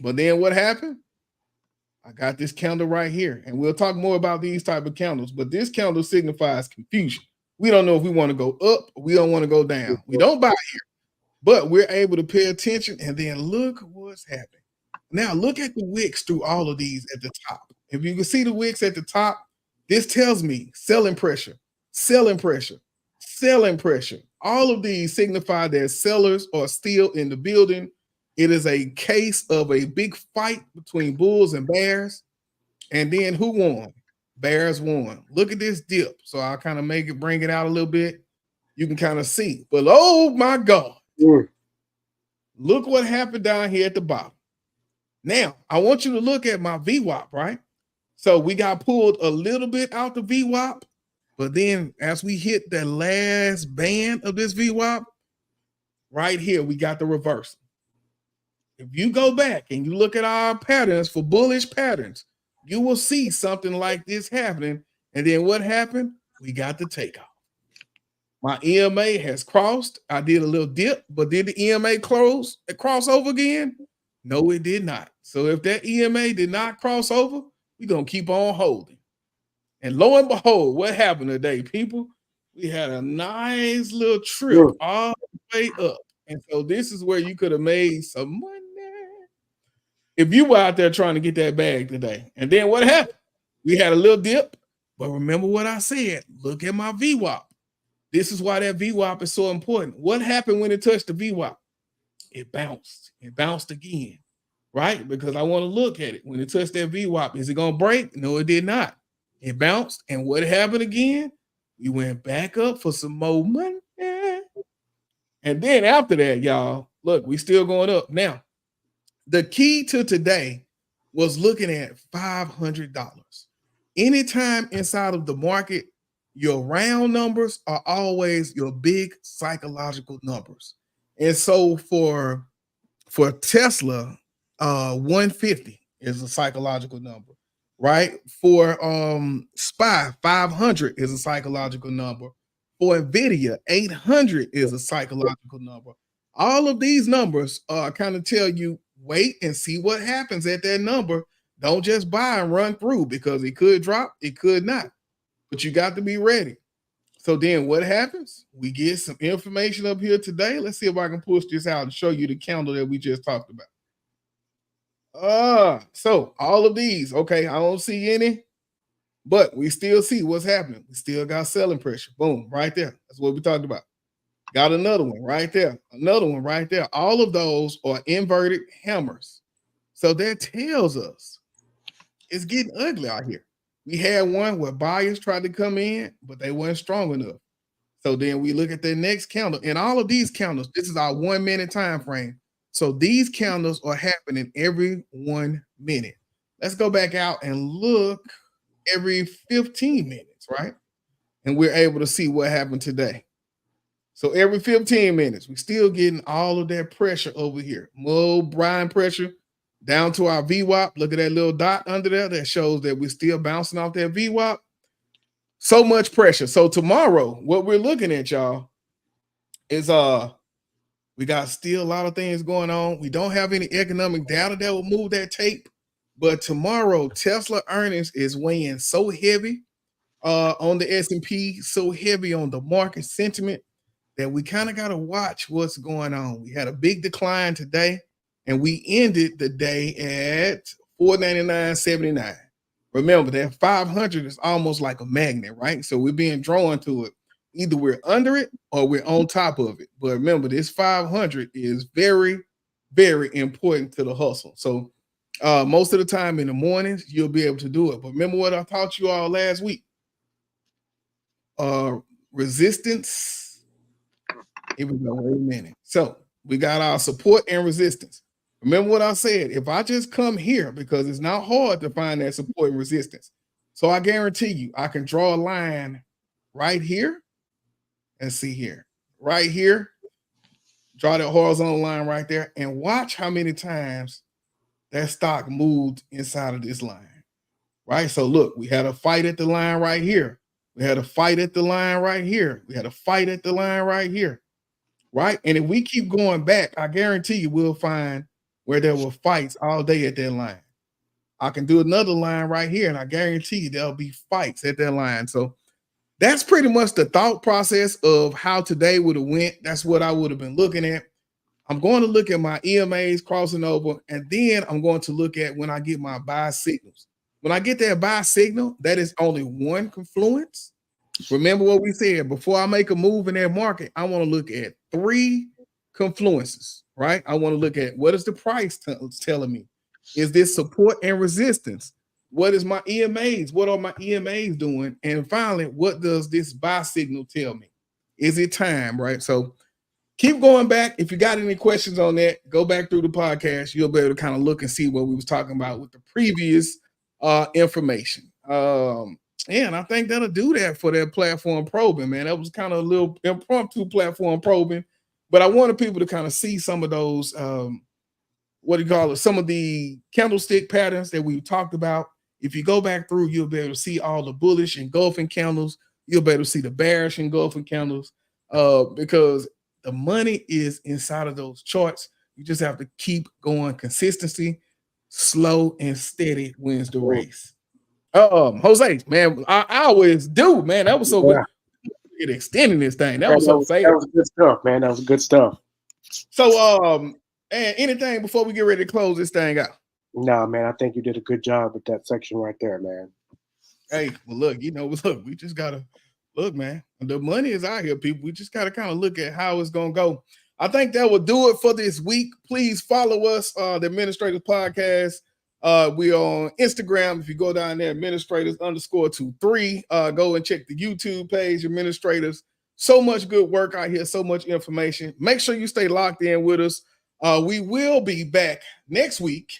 But then what happened? I got this candle right here. And we'll talk more about these type of candles. But this candle signifies confusion. We don't know if we want to go up or we don't want to go down. We don't buy here. But we're able to pay attention. And then look what's happening. Now look at the wicks through all of these at the top. If you can see the wicks at the top, This tells me selling pressure, selling pressure, selling pressure. All of these signify that sellers are still in the building. It is a case of a big fight between bulls and bears. And then who won? Bears won. Look at this dip. So I'll kind of bring it out a little bit. You can kind of see. But oh my God. Look what happened down here at the bottom. Now, I want you to look at my VWAP, right? So we got pulled a little bit out the VWAP, but then as we hit the last band of this VWAP, right here, we got the reversal. If you go back and you look at our patterns for bullish patterns, you will see something like this happening. And then what happened? We got the takeoff. My EMA has crossed. I did a little dip, but did the EMA cross over again? No, it did not. So if that EMA did not cross over, we're going to keep on holding. And lo and behold, what happened today, people? We had a nice little trip all the way up. And so this is where you could have made some money if you were out there trying to get that bag today. And then what happened? We had a little dip, but remember what I said. Look at my VWAP. This is why that VWAP is so important. What happened when it touched the VWAP? It bounced. It bounced again, right? Because I want to look at it. When it touched that VWAP, is it going to break? No, it did not. It bounced. And what happened again? We went back up for some more money. And then after that, y'all, look, we still going up. Now, the key to today was looking at $500. Anytime inside of the market, your round numbers are always your big psychological numbers. And so for Tesla, 150 is a psychological number, right? For SPY, 500 is a psychological number. For NVIDIA, 800 is a psychological number. All of these numbers kind of tell you, wait and see what happens at that number. Don't just buy and run through, because it could drop, it could not. But you got to be ready. So then what happens? We get some information up here today. Let's see if I can push this out and show you the candle that we just talked about. So all of these, okay, I don't see any, but we still see what's happening. We still got selling pressure. Boom, right there. That's what we talked about. Got another one right there. Another one right there. All of those are inverted hammers. So that tells us it's getting ugly out here. We had one where buyers tried to come in, but they weren't strong enough. So then we look at the next candle, and all of these candles, this is our 1 minute time frame. So these candles are happening every 1 minute. Let's go back out and look every 15 minutes, right? And we're able to see what happened today. So every 15 minutes, we're still getting all of that pressure over here. More brine pressure down to our VWAP. Look at that little dot under there. That shows that we're still bouncing off that VWAP. So much pressure. So tomorrow, what we're looking at, y'all, is we got still a lot of things going on. We don't have any economic data that will move that tape. But tomorrow, Tesla earnings is weighing so heavy on the S&P, so heavy on the market sentiment, that we kind of got to watch what's going on. We had a big decline today, and we ended the day at $499.79. Remember that 500 is almost like a magnet, right? So we're being drawn to it. Either we're under it or we're on top of it. But remember, this 500 is very, very important to the hustle. So most of the time in the mornings, you'll be able to do it. But remember what I taught you all last week. Resistance. Here we go. Wait a minute. So we got our support and resistance. Remember what I said. If I just come here, because it's not hard to find that support and resistance. So I guarantee you, I can draw a line right here and see here. Right here. Draw that horizontal line right there and watch how many times that stock moved inside of this line. Right? So look, we had a fight at the line right here. We had a fight at the line right here. We had a fight at the line right here. Right? And if we keep going back, I guarantee you we'll find where there were fights all day at that line. I can do another line right here, and I guarantee you there'll be fights at that line. So that's pretty much the thought process of how today would have went. That's what I would have been looking at. I'm going to look at my EMAs crossing over, and then I'm going to look at when I get my buy signals. When I get that buy signal, that is only one confluence. Remember what we said, before I make a move in that market, I want to look at 3 confluences, right? I want to look at what is the price telling me? Is this support and resistance? What is my EMAs? What are my EMAs doing? And finally, what does this buy signal tell me? Is it time, right? So keep going back. If you got any questions on that, go back through the podcast. You'll be able to kind of look and see what we was talking about with the previous information. And I think that'll do that for that platform probing, man. That was kind of a little impromptu platform probing, but I wanted people to kind of see some of those, some of the candlestick patterns that we talked about. If you go back through, you'll be able to see all the bullish engulfing candles. You'll be able to see the bearish engulfing candles because the money is inside of those charts. You just have to keep going. Consistency, slow and steady wins the race. Jose, man, I always do, man. That was so good. It extending this thing. That was so fast. That was good stuff, man. That was good stuff. So, and anything before we get ready to close this thing out? Nah, man, I think you did a good job with that section right there, man. Hey, well, look, we just gotta look, man. The money is out here, people. We just gotta kind of look at how it's gonna go. I think that will do it for this week. Please follow us, the Administrators Podcast. We on Instagram. If you go down there, administrators_23, go and check the YouTube page, Administrators. So much good work out here, so much information. Make sure you stay locked in with us. We will be back next week.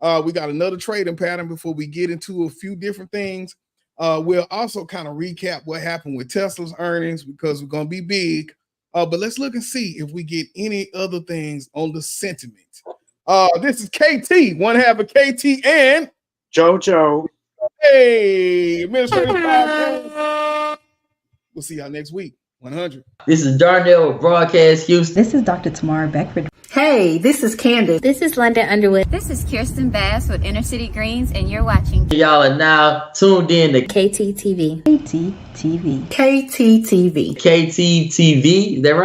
We got another trading pattern before we get into a few different things. We'll also kind of recap what happened with Tesla's earnings because we're going to be big. But let's look and see if we get any other things on the sentiment. This is KT, one half of KT and JoJo. Hey, Administrators Podcast. We'll see y'all next week. 100. This is Darnell with Broadcast Houston. This is Dr. Tamara Beckford. Hey, this is Candace. This is London Underwood. This is Kirsten Bass with Inner City Greens, and you're watching. Y'all are now tuned in to KTTV. KTTV. KTTV. KTTV. Is that right?